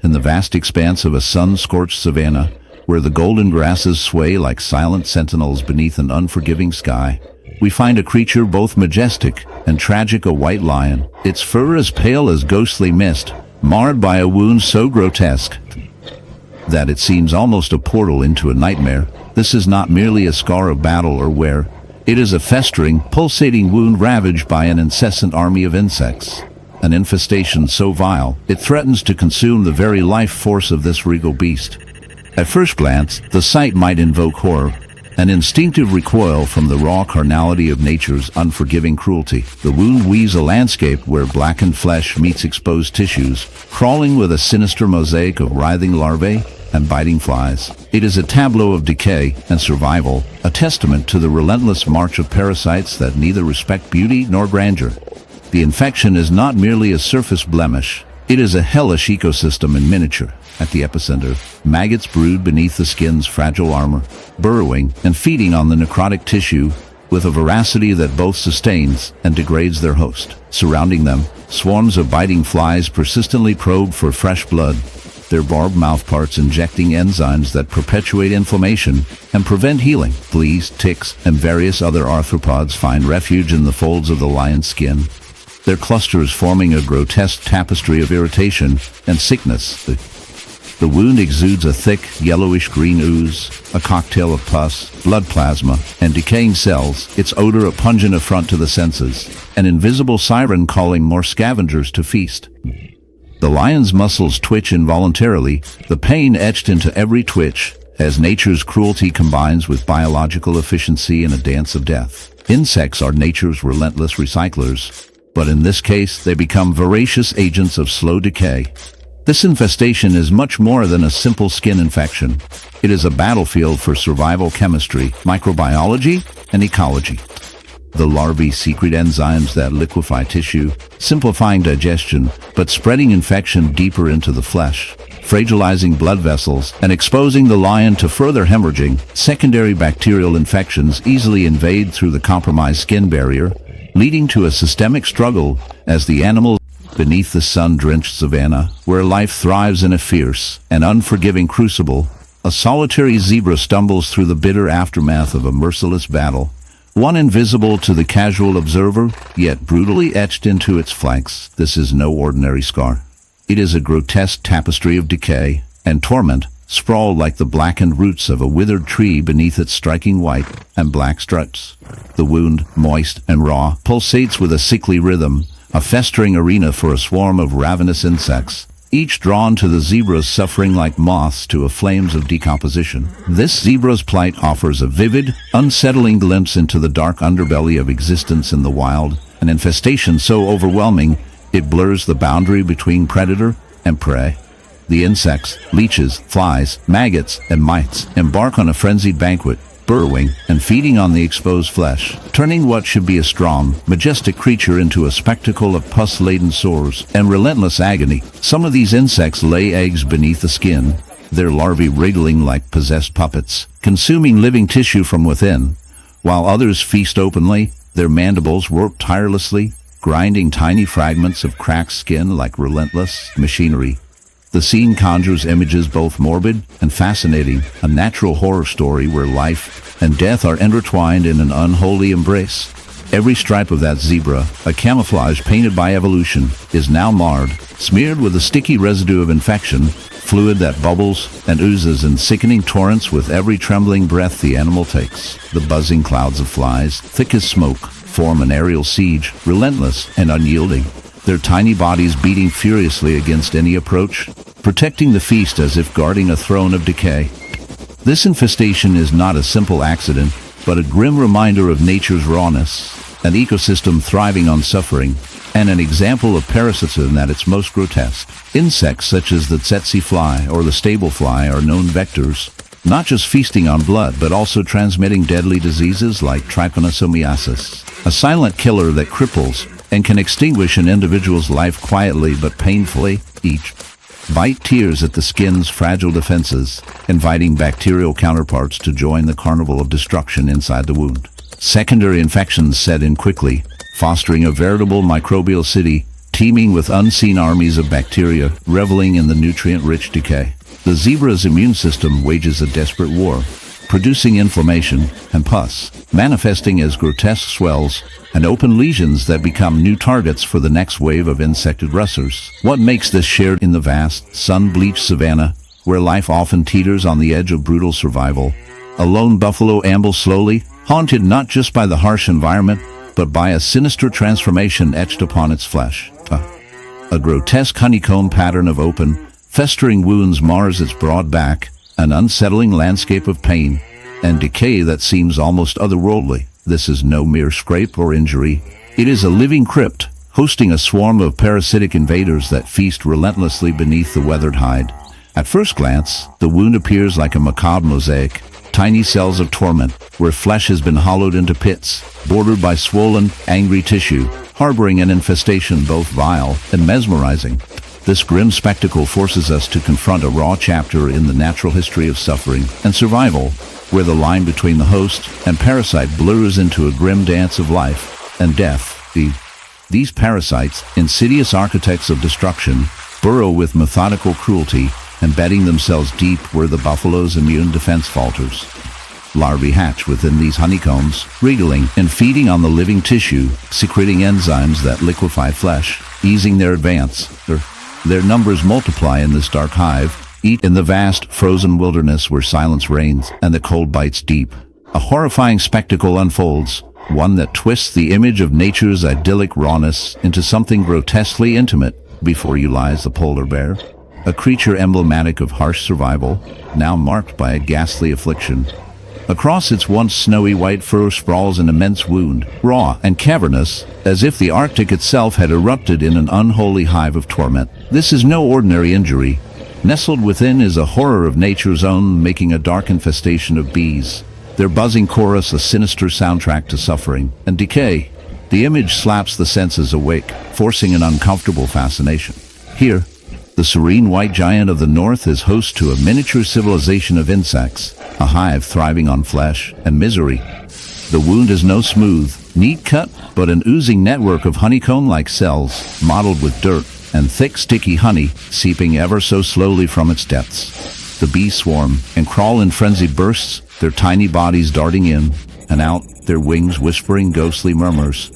In the vast expanse of a sun-scorched savanna, where the golden grasses sway like silent sentinels beneath an unforgiving sky, we find a creature both majestic and tragic, a white lion, its fur as pale as ghostly mist, marred by a wound so grotesque that it seems almost a portal into a nightmare. This is not merely a scar of battle or wear. It is a festering, pulsating wound ravaged by an incessant army of insects. An infestation so vile, it threatens to consume the very life force of this regal beast. At first glance, the sight might invoke horror, an instinctive recoil from the raw carnality of nature's unforgiving cruelty. The wound weaves a landscape where blackened flesh meets exposed tissues, crawling with a sinister mosaic of writhing larvae and biting flies. It is a tableau of decay and survival, a testament to the relentless march of parasites that neither respect beauty nor grandeur. The infection is not merely a surface blemish, it is a hellish ecosystem in miniature. At the epicenter, maggots brood beneath the skin's fragile armor, burrowing and feeding on the necrotic tissue with a voracity that both sustains and degrades their host. Surrounding them, swarms of biting flies persistently probe for fresh blood, their barbed mouthparts injecting enzymes that perpetuate inflammation and prevent healing. Fleas, ticks, and various other arthropods find refuge in the folds of the lion's skin, their clusters forming a grotesque tapestry of irritation and sickness. The wound exudes a thick, yellowish-green ooze, a cocktail of pus, blood plasma, and decaying cells, its odor a pungent affront to the senses, an invisible siren calling more scavengers to feast. The lion's muscles twitch involuntarily, the pain etched into every twitch, as nature's cruelty combines with biological efficiency in a dance of death. Insects are nature's relentless recyclers, but in this case they become voracious agents of slow decay. This infestation is much more than a simple skin infection. It is a battlefield for survival chemistry, microbiology, and ecology. The larvae secrete enzymes that liquefy tissue, simplifying digestion, but spreading infection deeper into the flesh, fragilizing blood vessels, and exposing the lion to further hemorrhaging. Secondary bacterial infections easily invade through the compromised skin barrier, leading to a systemic struggle as the animal beneath the sun-drenched savanna, where life thrives in a fierce and unforgiving crucible, a solitary zebra stumbles through the bitter aftermath of a merciless battle, one invisible to the casual observer, yet brutally etched into its flanks. This is no ordinary scar. It is a grotesque tapestry of decay and torment, sprawled like the blackened roots of a withered tree beneath its striking white and black struts. The wound, moist and raw, pulsates with a sickly rhythm, a festering arena for a swarm of ravenous insects, each drawn to the zebra's suffering like moths to a flames of decomposition. This zebra's plight offers a vivid, unsettling glimpse into the dark underbelly of existence in the wild, an infestation so overwhelming it blurs the boundary between predator and prey. The insects, leeches, flies, maggots, and mites embark on a frenzied banquet, burrowing and feeding on the exposed flesh, turning what should be a strong, majestic creature into a spectacle of pus-laden sores and relentless agony. Some of these insects lay eggs beneath the skin, their larvae wriggling like possessed puppets, consuming living tissue from within, while others feast openly, their mandibles work tirelessly, grinding tiny fragments of cracked skin like relentless machinery. The scene conjures images both morbid and fascinating, a natural horror story where life and death are intertwined in an unholy embrace. Every stripe of that zebra, a camouflage painted by evolution, is now marred, smeared with a sticky residue of infection, fluid that bubbles and oozes in sickening torrents with every trembling breath the animal takes. The buzzing clouds of flies, thick as smoke, form an aerial siege, relentless and unyielding, their tiny bodies beating furiously against any approach, protecting the feast as if guarding a throne of decay. This infestation is not a simple accident, but a grim reminder of nature's rawness, an ecosystem thriving on suffering, and an example of parasitism at its most grotesque. Insects such as the tsetse fly or the stable fly are known vectors, not just feasting on blood, but also transmitting deadly diseases like trypanosomiasis, a silent killer that cripples and can extinguish an individual's life quietly but painfully. Each bite tears at the skin's fragile defenses, inviting bacterial counterparts to join the carnival of destruction inside the wound. Secondary infections set in quickly, fostering a veritable microbial city. teeming with unseen armies of bacteria reveling in the nutrient-rich decay. The zebra's immune system wages a desperate war, producing inflammation and pus, manifesting as grotesque swells and open lesions that become new targets for the next wave of insect aggressors. What makes this shared in the vast, sun-bleached savanna, where life often teeters on the edge of brutal survival? A lone buffalo ambles slowly, haunted not just by the harsh environment, but by a sinister transformation etched upon its flesh. A grotesque honeycomb pattern of open, festering wounds mars its broad back, an unsettling landscape of pain and decay that seems almost otherworldly. This is no mere scrape or injury. It is a living crypt, hosting a swarm of parasitic invaders that feast relentlessly beneath the weathered hide. At first glance, the wound appears like a macabre mosaic, tiny cells of torment, where flesh has been hollowed into pits, bordered by swollen, angry tissue, harboring an infestation both vile and mesmerizing. This grim spectacle forces us to confront a raw chapter in the natural history of suffering and survival, where the line between the host and parasite blurs into a grim dance of life and death. These parasites, insidious architects of destruction, burrow with methodical cruelty, embedding themselves deep where the buffalo's immune defense falters. Larvae hatch within these honeycombs, wriggling and feeding on the living tissue, secreting enzymes that liquefy flesh, easing their advance. Their numbers multiply in this dark hive, in the vast, frozen wilderness where silence reigns and the cold bites deep. A horrifying spectacle unfolds, one that twists the image of nature's idyllic rawness into something grotesquely intimate. Before you lies the polar bear, a creature emblematic of harsh survival, now marked by a ghastly affliction. Across its once snowy white fur sprawls an immense wound, raw and cavernous, as if the Arctic itself had erupted in an unholy hive of torment. This is no ordinary injury. Nestled within is a horror of nature's own, making a dark infestation of bees, their buzzing chorus a sinister soundtrack to suffering and decay. The image slaps the senses awake, forcing an uncomfortable fascination. Here, the serene white giant of the north is host to a miniature civilization of insects, a hive thriving on flesh and misery. The wound is no smooth, neat cut, but an oozing network of honeycomb-like cells, mottled with dirt and thick, sticky honey seeping ever so slowly from its depths. The bees swarm and crawl in frenzied bursts, their tiny bodies darting in and out, their wings whispering ghostly murmurs.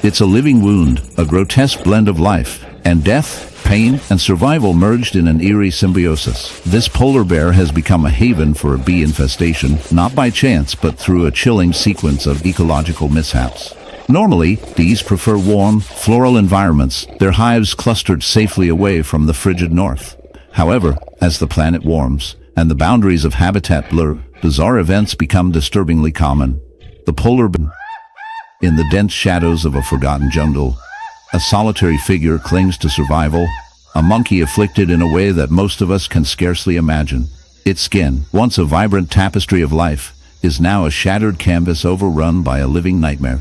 It's a living wound, a grotesque blend of life and death, pain and survival merged in an eerie symbiosis. This polar bear has become a haven for a bee infestation, not by chance but through a chilling sequence of ecological mishaps. Normally, bees prefer warm, floral environments, their hives clustered safely away from the frigid north. However, as the planet warms and the boundaries of habitat blur, bizarre events become disturbingly common. The polar bear, in the dense shadows of a forgotten jungle, a solitary figure clings to survival, a monkey afflicted in a way that most of us can scarcely imagine. Its skin, once a vibrant tapestry of life, is now a shattered canvas overrun by a living nightmare.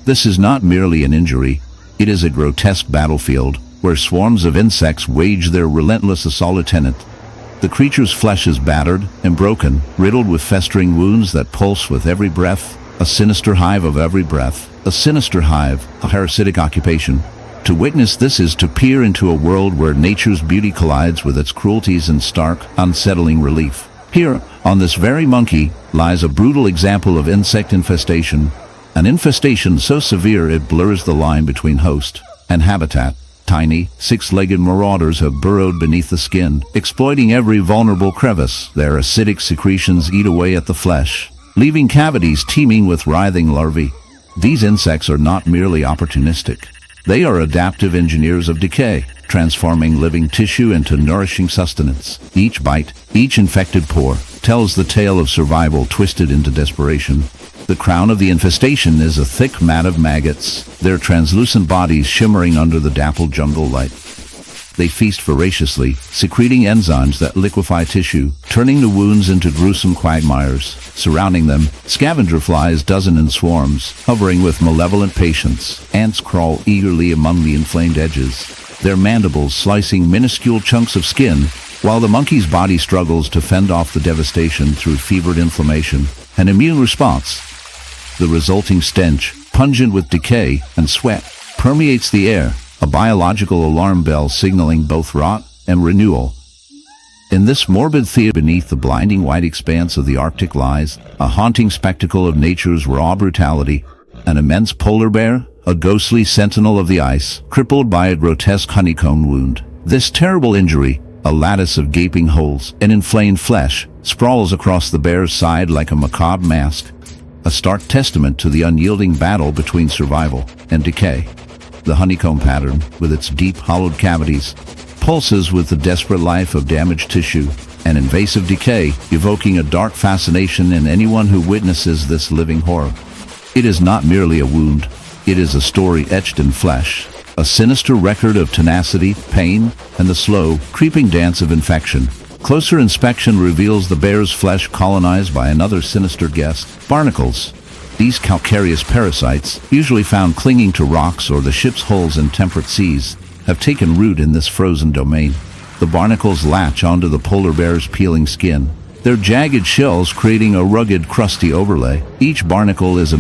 This is not merely an injury, it is a grotesque battlefield where swarms of insects wage their relentless assault. The creature's flesh is battered and broken, riddled with festering wounds that pulse with every breath, a sinister hive of every breath, a sinister hive, a parasitic occupation. To witness this is to peer into a world where nature's beauty collides with its cruelties in stark, unsettling relief. Here, on this very monkey, lies a brutal example of insect infestation, an infestation so severe it blurs the line between host and habitat. Tiny, six-legged marauders have burrowed beneath the skin, exploiting every vulnerable crevice. Their acidic secretions eat away at the flesh, leaving cavities teeming with writhing larvae. These insects are not merely opportunistic. They are adaptive engineers of decay, transforming living tissue into nourishing sustenance. Each bite, each infected pore, tells the tale of survival twisted into desperation. The crown of the infestation is a thick mat of maggots, their translucent bodies shimmering under the dappled jungle light. They feast voraciously, secreting enzymes that liquefy tissue, turning the wounds into gruesome quagmires. Surrounding them, scavenger flies dozen in swarms, hovering with malevolent patience. Ants crawl eagerly among the inflamed edges, their mandibles slicing minuscule chunks of skin, while the monkey's body struggles to fend off the devastation through fevered inflammation and immune response. The resulting stench, pungent with decay and sweat, permeates the air, a biological alarm bell signaling both rot and renewal. In this morbid theater beneath the blinding white expanse of the Arctic lies a haunting spectacle of nature's raw brutality, an immense polar bear, a ghostly sentinel of the ice, crippled by a grotesque honeycomb wound. This terrible injury, a lattice of gaping holes and inflamed flesh, sprawls across the bear's side like a macabre mask, a stark testament to the unyielding battle between survival and decay. The honeycomb pattern, with its deep, hollowed cavities, pulses with the desperate life of damaged tissue and invasive decay, evoking a dark fascination in anyone who witnesses this living horror. It is not merely a wound, it is a story etched in flesh, a sinister record of tenacity, pain, and the slow, creeping dance of infection. Closer inspection reveals the bear's flesh colonized by another sinister guest, barnacles. These calcareous parasites, usually found clinging to rocks or the ship's hulls in temperate seas, have taken root in this frozen domain. The barnacles latch onto the polar bear's peeling skin, their jagged shells creating a rugged, crusty overlay. Each barnacle is a